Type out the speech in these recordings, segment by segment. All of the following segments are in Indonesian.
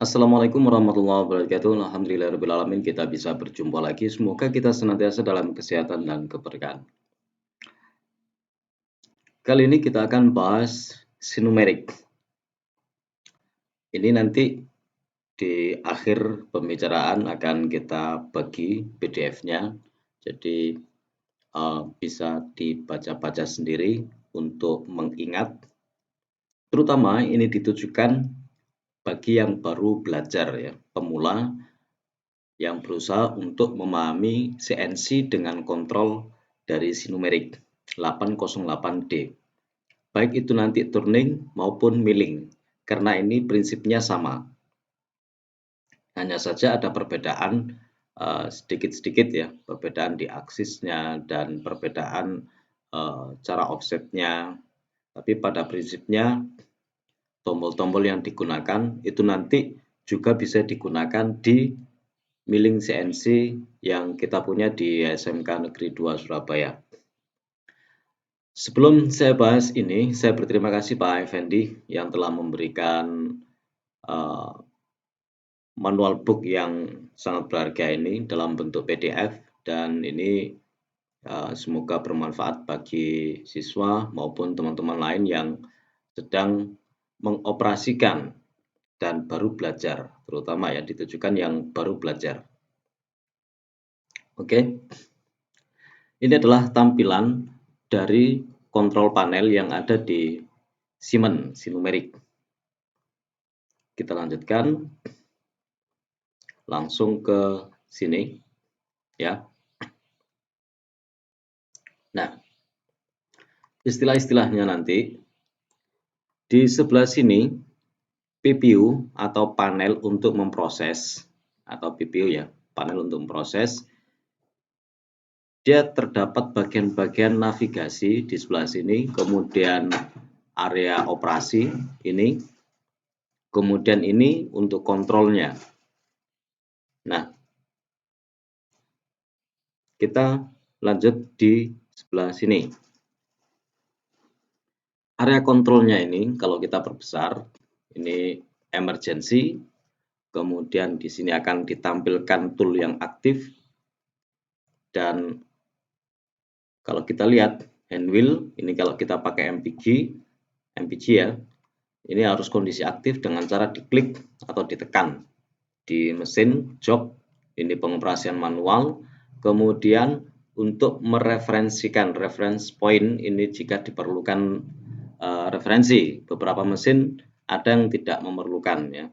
Assalamualaikum warahmatullahi wabarakatuh. Alhamdulillahirrahmanirrahim. Kita bisa berjumpa lagi. Semoga kita senantiasa dalam kesehatan dan keberkahan. Kali ini kita akan bahas sinumerik. Ini nanti di akhir pembicaraan akan kita bagi PDF-nya. Jadi bisa dibaca-baca sendiri untuk mengingat. Terutama ini ditujukan bagi yang baru belajar ya, pemula yang berusaha untuk memahami CNC dengan kontrol dari sinumerik 808D. Baik itu nanti turning maupun milling, karena ini prinsipnya sama. Hanya saja ada perbedaan sedikit-sedikit ya, perbedaan di aksisnya dan perbedaan cara offsetnya. Tapi pada prinsipnya tombol-tombol yang digunakan itu nanti juga bisa digunakan di milling CNC yang kita punya di SMK Negeri 2 Surabaya. Sebelum saya bahas ini, saya berterima kasih Pak Effendi yang telah memberikan manual book yang sangat berharga ini dalam bentuk PDF, dan ini semoga bermanfaat bagi siswa maupun teman-teman lain yang sedang mengoperasikan dan baru belajar, terutama ya ditujukan yang baru belajar. Oke. Ini adalah tampilan dari kontrol panel yang ada di Siemens sinumerik. Kita lanjutkan langsung ke sini ya. Nah, istilah-istilahnya nanti di sebelah sini PPU atau panel untuk memproses, atau PPU ya, panel untuk memproses. Dia terdapat bagian-bagian navigasi di sebelah sini, kemudian area operasi ini, kemudian ini untuk kontrolnya. Nah, kita lanjut di sebelah sini. Area kontrolnya ini kalau kita perbesar, ini emergency, kemudian di sini akan ditampilkan tool yang aktif, dan kalau kita lihat hand wheel, ini kalau kita pakai MPG ya, ini harus kondisi aktif dengan cara diklik atau ditekan. Di mesin jok, ini pengoperasian manual, kemudian untuk mereferensikan reference point ini jika diperlukan referensi. Beberapa mesin ada yang tidak memerlukan ya.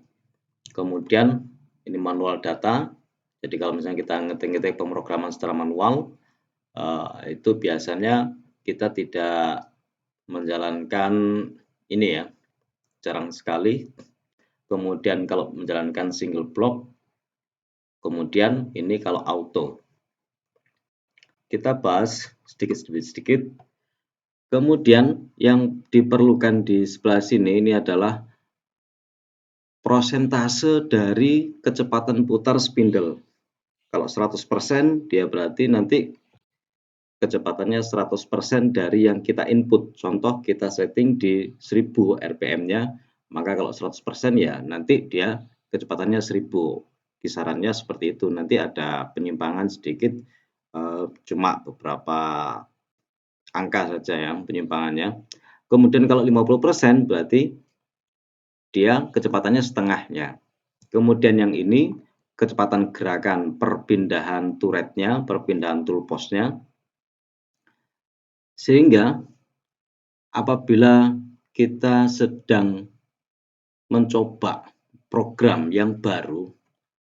Kemudian ini manual data. Jadi kalau misalnya kita ngetik-ngetik pemrograman secara manual, itu biasanya kita tidak menjalankan ini ya, jarang sekali. Kemudian kalau menjalankan single block, kemudian ini kalau auto. Kita bahas sedikit. Kemudian yang diperlukan di sebelah sini ini adalah prosentase dari kecepatan putar spindle. Kalau 100% dia berarti nanti kecepatannya 100% dari yang kita input. Contoh kita setting di 1000 RPM-nya, maka kalau 100% ya nanti dia kecepatannya 1000. Kisarannya seperti itu. Nanti ada penyimpangan sedikit, cuma beberapa angka saja yang penyimpangannya. Kemudian kalau 50% berarti dia kecepatannya setengahnya. Kemudian yang ini kecepatan gerakan perpindahan turretnya, perpindahan toolpost-nya. Sehingga apabila kita sedang mencoba program yang baru,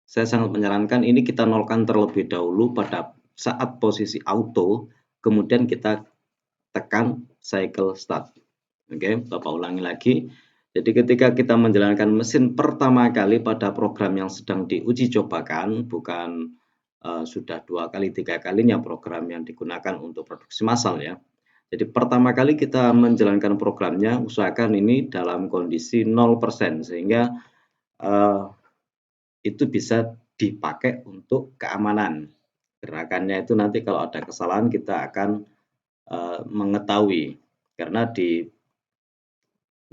saya sangat menyarankan ini kita nolkan terlebih dahulu pada saat posisi auto, kemudian kita tekan cycle start. Oke, Bapak ulangi lagi. Jadi ketika kita menjalankan mesin pertama kali pada program yang sedang diuji cobakan, bukan sudah 2 kali 3 kalinya program yang digunakan untuk produksi massal ya. Jadi pertama kali kita menjalankan programnya, usahakan ini dalam kondisi 0%, sehingga itu bisa dipakai untuk keamanan. Gerakannya itu nanti kalau ada kesalahan kita akan mengetahui, karena di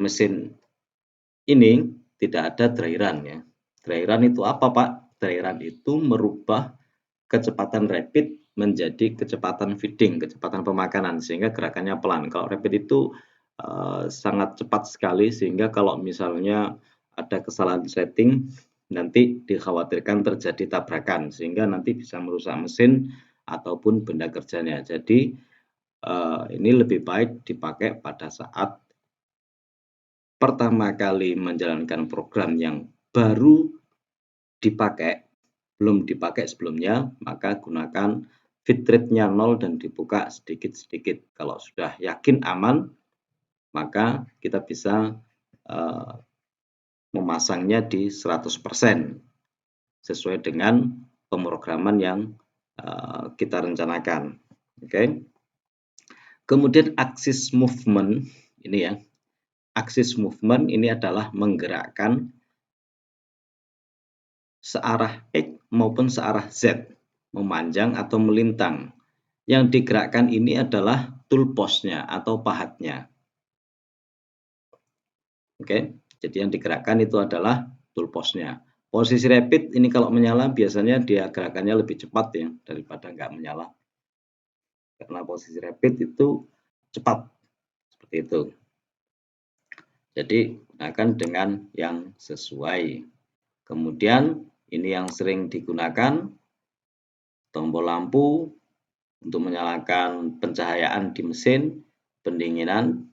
mesin ini tidak ada drairan ya. Dry run itu apa, Pak? Dry run itu merubah kecepatan rapid menjadi kecepatan feeding, kecepatan pemakanan, sehingga gerakannya pelan. Kalau rapid itu sangat cepat sekali, sehingga kalau misalnya ada kesalahan setting, nanti dikhawatirkan terjadi tabrakan, sehingga nanti bisa merusak mesin ataupun benda kerjanya. Jadi ini lebih baik dipakai pada saat pertama kali menjalankan program yang baru dipakai, belum dipakai sebelumnya, maka gunakan feed rate-nya 0 dan dibuka sedikit-sedikit. Kalau sudah yakin aman, maka kita bisa memasangnya di 100% sesuai dengan pemrograman yang kita rencanakan. Oke. Kemudian axis movement ini ya. Axis movement ini adalah menggerakkan searah X maupun searah Z, memanjang atau melintang. Yang digerakkan ini adalah tool post-nya atau pahatnya. Oke, jadi yang digerakkan itu adalah tool post-nya. Posisi rapid ini kalau menyala biasanya dia gerakannya lebih cepat ya daripada nggak menyala. Karena posisi rapid itu cepat, seperti itu. Jadi gunakan dengan yang sesuai. Kemudian ini yang sering digunakan, tombol lampu untuk menyalakan pencahayaan di mesin, pendinginan,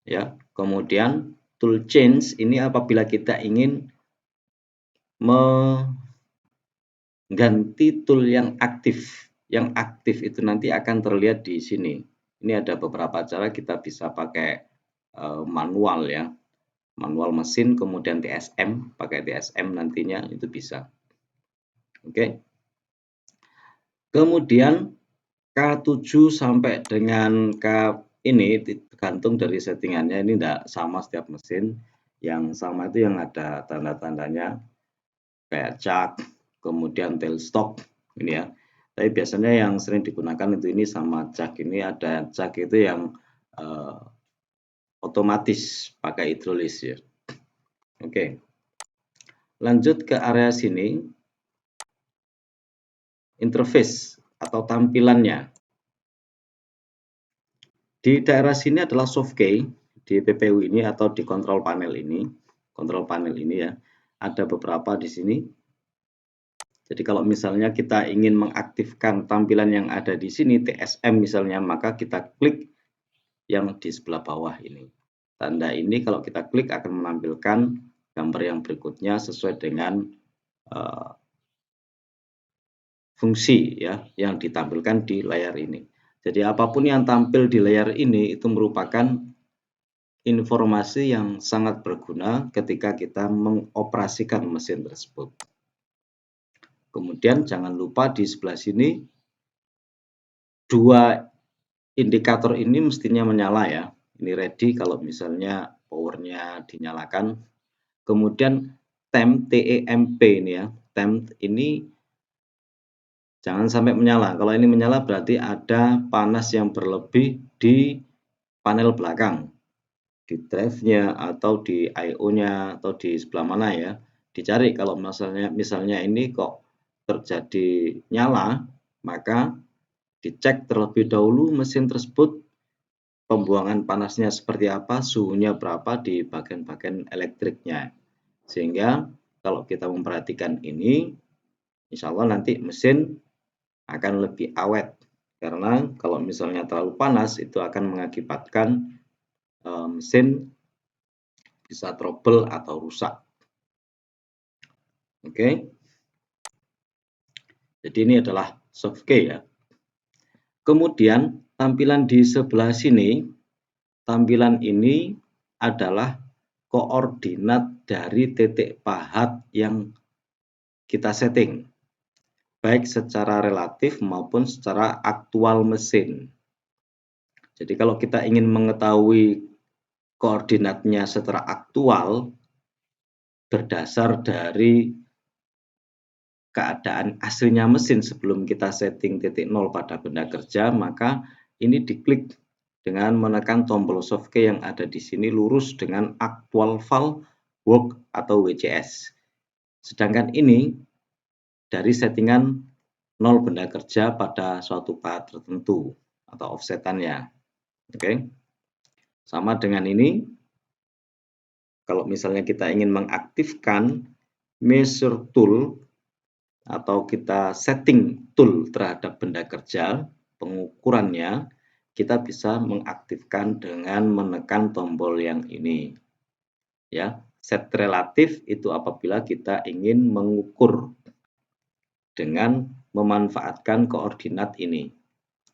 ya. Kemudian tool change ini apabila kita ingin mengganti tool yang aktif. Yang aktif itu nanti akan terlihat di sini. Ini ada beberapa cara kita bisa pakai manual ya. Manual mesin, kemudian TSM, pakai TSM nantinya itu bisa. Oke. Kemudian K7 sampai dengan K ini tergantung dari settingannya, ini tidak sama setiap mesin. Yang sama itu yang ada tanda-tandanya kayak chuck, kemudian tailstock ini ya. Tapi biasanya yang sering digunakan itu ini sama chuck. Ini ada chuck itu yang otomatis pakai hidrolis ya. Oke. Lanjut ke area sini, interface atau tampilannya. Di daerah sini adalah soft key, di PPU ini atau di control panel ini ya, ada beberapa di sini. Jadi kalau misalnya kita ingin mengaktifkan tampilan yang ada di sini, TSM misalnya, maka kita klik yang di sebelah bawah ini. Tanda ini kalau kita klik akan menampilkan gambar yang berikutnya sesuai dengan fungsi ya yang ditampilkan di layar ini. Jadi apapun yang tampil di layar ini itu merupakan informasi yang sangat berguna ketika kita mengoperasikan mesin tersebut. Kemudian jangan lupa di sebelah sini dua indikator ini mestinya menyala ya. Ini ready kalau misalnya powernya dinyalakan. Kemudian temp TEMP ini ya. Temp ini jangan sampai menyala. Kalau ini menyala berarti ada panas yang berlebih di panel belakang, di drive-nya atau di I/O-nya atau di sebelah mana ya. Dicari kalau misalnya ini kok terjadi nyala, maka dicek terlebih dahulu mesin tersebut pembuangan panasnya seperti apa, suhunya berapa di bagian-bagian elektriknya. Sehingga kalau kita memperhatikan ini, insya Allah nanti mesin akan lebih awet. Karena kalau misalnya terlalu panas itu akan mengakibatkan mesin bisa trouble atau rusak. Oke. Jadi ini adalah soft key ya. Kemudian tampilan di sebelah sini, tampilan ini adalah koordinat dari titik pahat yang kita setting, baik secara relatif maupun secara aktual mesin. Jadi kalau kita ingin mengetahui koordinatnya secara aktual berdasar dari keadaan aslinya mesin sebelum kita setting titik 0 pada benda kerja, maka ini diklik dengan menekan tombol soft key yang ada di sini lurus dengan actual file work atau WCS. Sedangkan ini dari settingan 0 benda kerja pada suatu path tertentu atau offsetannya. Oke. Sama dengan ini, kalau misalnya kita ingin mengaktifkan measure tool atau kita setting tool terhadap benda kerja, pengukurannya, kita bisa mengaktifkan dengan menekan tombol yang ini. Ya, set relatif itu apabila kita ingin mengukur dengan memanfaatkan koordinat ini.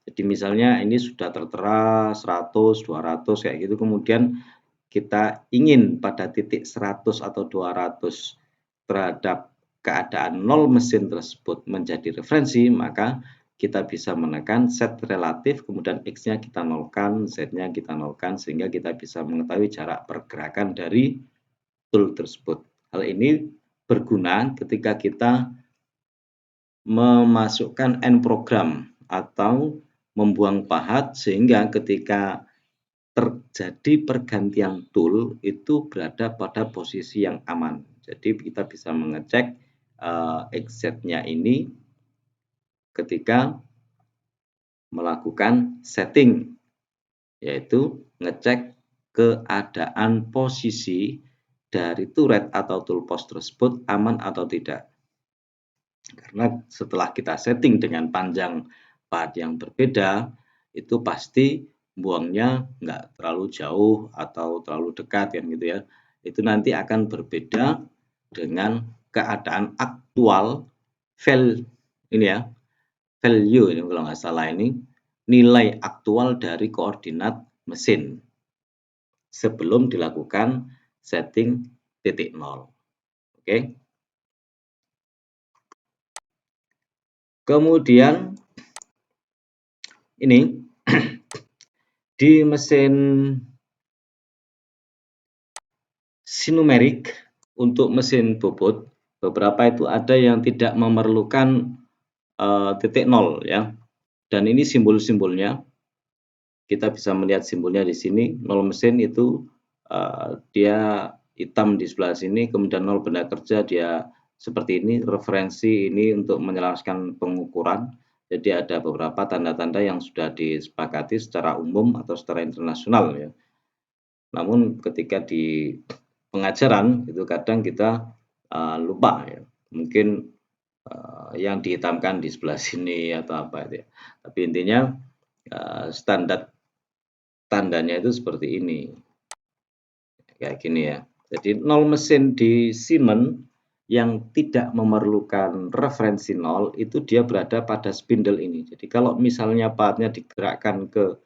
Jadi misalnya ini sudah tertera 100, 200 kayak gitu, kemudian kita ingin pada titik 100 atau 200 terhadap keadaan 0 mesin tersebut menjadi referensi, maka kita bisa menekan set relatif, kemudian X-nya kita nolkan, Z-nya kita nolkan, sehingga kita bisa mengetahui jarak pergerakan dari tool tersebut. Hal ini berguna ketika kita memasukkan end program atau membuang pahat, sehingga ketika terjadi pergantian tool itu berada pada posisi yang aman. Jadi kita bisa mengecek XZ-nya ini ketika melakukan setting, yaitu ngecek keadaan posisi dari turret atau tool post tersebut aman atau tidak. Karena setelah kita setting dengan panjang path yang berbeda, itu pasti buangnya nggak terlalu jauh atau terlalu dekat kan gitu ya. Itu nanti akan berbeda dengan keadaan aktual value ini kalau nggak salah ini nilai aktual dari koordinat mesin sebelum dilakukan setting titik nol. Oke. Kemudian ini di mesin sinumerik untuk mesin bobot, beberapa itu ada yang tidak memerlukan titik nol ya. Dan ini simbol-simbolnya. Kita bisa melihat simbolnya di sini. Nol mesin itu dia hitam di sebelah sini, kemudian nol benda kerja dia seperti ini. Referensi ini untuk menjelaskan pengukuran. Jadi ada beberapa tanda-tanda yang sudah disepakati secara umum atau secara internasional ya. Namun ketika di pengajaran itu kadang kita lupa ya. Mungkin yang dihitamkan di sebelah sini atau apa itu ya. Tapi intinya standar tandanya itu seperti ini. Kayak gini ya. Jadi nol mesin di Siemens yang tidak memerlukan referensi nol itu dia berada pada spindle ini. Jadi kalau misalnya partnya digerakkan ke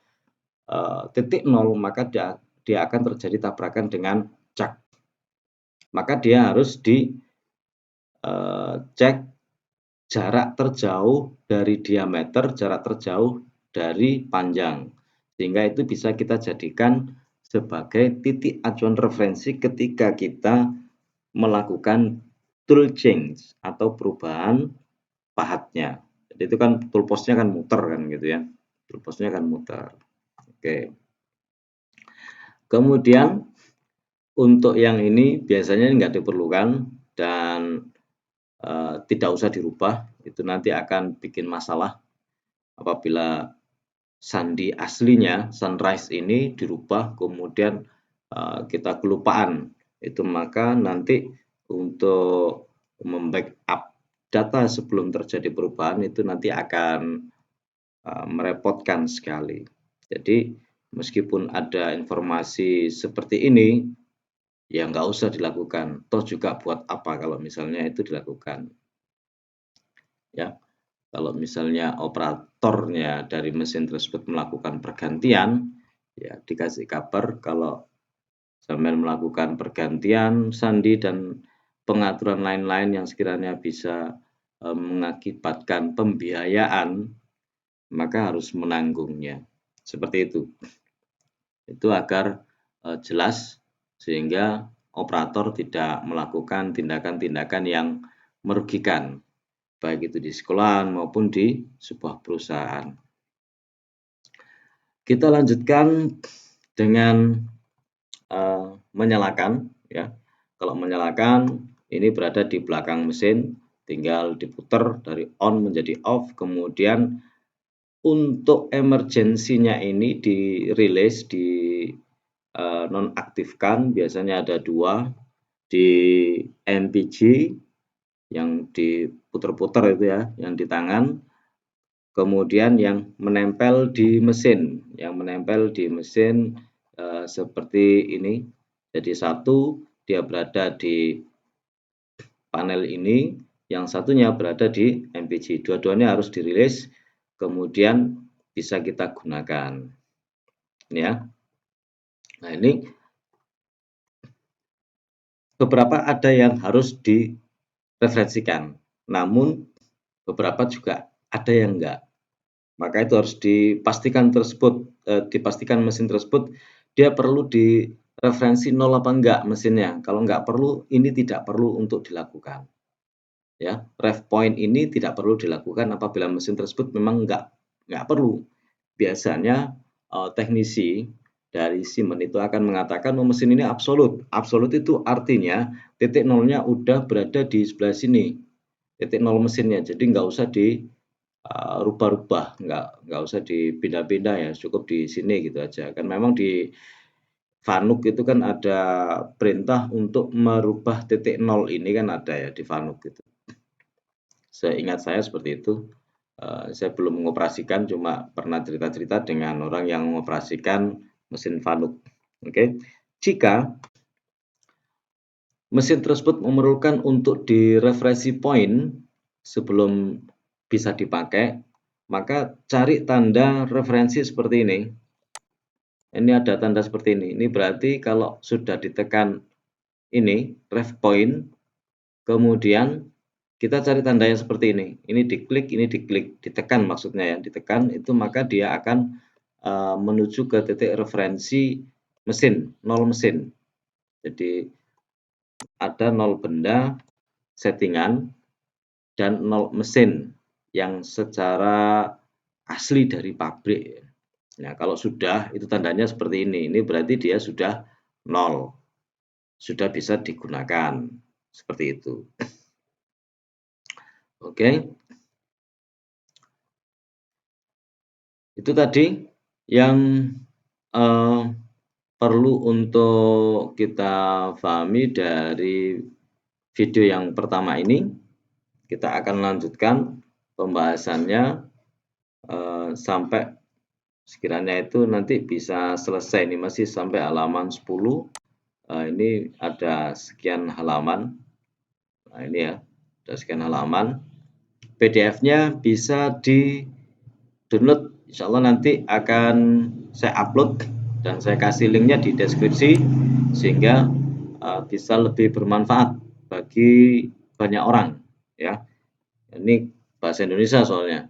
titik nol, maka dia akan terjadi tabrakan dengan cak. Maka dia harus dicek jarak terjauh dari diameter, jarak terjauh dari panjang. Sehingga itu bisa kita jadikan sebagai titik acuan referensi ketika kita melakukan tool change atau perubahan pahatnya. Jadi itu kan tool postnya kan muter kan gitu ya. Tool postnya kan muter. Oke. Kemudian untuk yang ini biasanya nggak diperlukan dan tidak usah dirubah. Itu nanti akan bikin masalah apabila sandi aslinya sunrise ini dirubah kemudian kita kelupaan itu, maka nanti untuk membackup data sebelum terjadi perubahan itu nanti akan merepotkan sekali. Jadi meskipun ada informasi seperti ini ya nggak usah dilakukan, toh juga buat apa kalau misalnya itu dilakukan ya. Kalau misalnya operatornya dari mesin tersebut melakukan pergantian, ya dikasih kabar kalau sambil melakukan pergantian sandi dan pengaturan lain-lain yang sekiranya bisa mengakibatkan pembiayaan, maka harus menanggungnya. Seperti itu. Itu agar jelas sehingga operator tidak melakukan tindakan-tindakan yang merugikan, baik itu di sekolahan maupun di sebuah perusahaan. Kita lanjutkan dengan menyalakan ya. Kalau menyalakan ini berada di belakang mesin, tinggal diputar dari on menjadi off, kemudian untuk emergensinya ini dirilis, nonaktifkan, biasanya ada 2, di MPG yang diputar-putar itu ya, yang di tangan, kemudian yang menempel di mesin, seperti ini. Jadi satu dia berada di panel ini, yang satunya berada di MPG. Dua-duanya harus dirilis, kemudian bisa kita gunakan. Ini ya. Nah ini beberapa ada yang harus direferensikan, namun beberapa juga ada yang enggak. Maka itu harus dipastikan mesin tersebut dia perlu direferensi nol apa enggak mesinnya. Kalau enggak perlu, ini tidak perlu untuk dilakukan. Ya, ref point ini tidak perlu dilakukan apabila mesin tersebut memang enggak perlu. Biasanya teknisi dari Siemens itu akan mengatakan mesin ini absolut. Absolut itu artinya titik nolnya udah berada di sebelah sini, titik nol mesinnya. Jadi nggak usah rubah-rubah, nggak usah dipindah-pindah ya, cukup di sini gitu aja. Kan memang di Fanuc itu kan ada perintah untuk merubah titik nol ini kan ada ya di Fanuc gitu. Seingat saya seperti itu. Saya belum mengoperasikan, cuma pernah cerita-cerita dengan orang yang mengoperasikan mesin Fanuc. Oke. Jika mesin tersebut memerlukan untuk direfreshi point sebelum bisa dipakai, maka cari tanda referensi seperti ini. Ini ada tanda seperti ini. Ini berarti kalau sudah ditekan ini, ref point, kemudian kita cari tandanya seperti ini. Ini diklik, ditekan maksudnya ya, ditekan itu maka dia akan menuju ke titik referensi mesin, nol mesin. Jadi ada nol benda settingan dan nol mesin yang secara asli dari pabrik. Nah, kalau sudah itu tandanya seperti ini. Ini berarti dia sudah nol. Sudah bisa digunakan. Seperti itu. Oke. Itu tadi yang perlu untuk kita pahami dari video yang pertama ini. Kita akan lanjutkan pembahasannya sampai sekiranya itu nanti bisa selesai. Ini masih sampai halaman 10. Ini ada sekian halaman. Nah ini ya, ada sekian halaman. PDF-nya bisa di-download. Insya Allah nanti akan saya upload dan saya kasih linknya di deskripsi sehingga bisa lebih bermanfaat bagi banyak orang. Ya, ini bahasa Indonesia soalnya.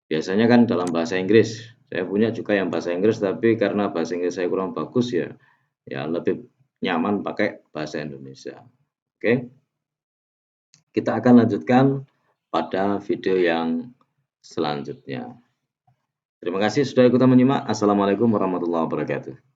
Biasanya kan dalam bahasa Inggris. Saya punya juga yang bahasa Inggris, tapi karena bahasa Inggris saya kurang bagus ya lebih nyaman pakai bahasa Indonesia. Oke. Kita akan lanjutkan pada video yang selanjutnya. Terima kasih sudah ikutan menyimak. Assalamualaikum warahmatullahi wabarakatuh.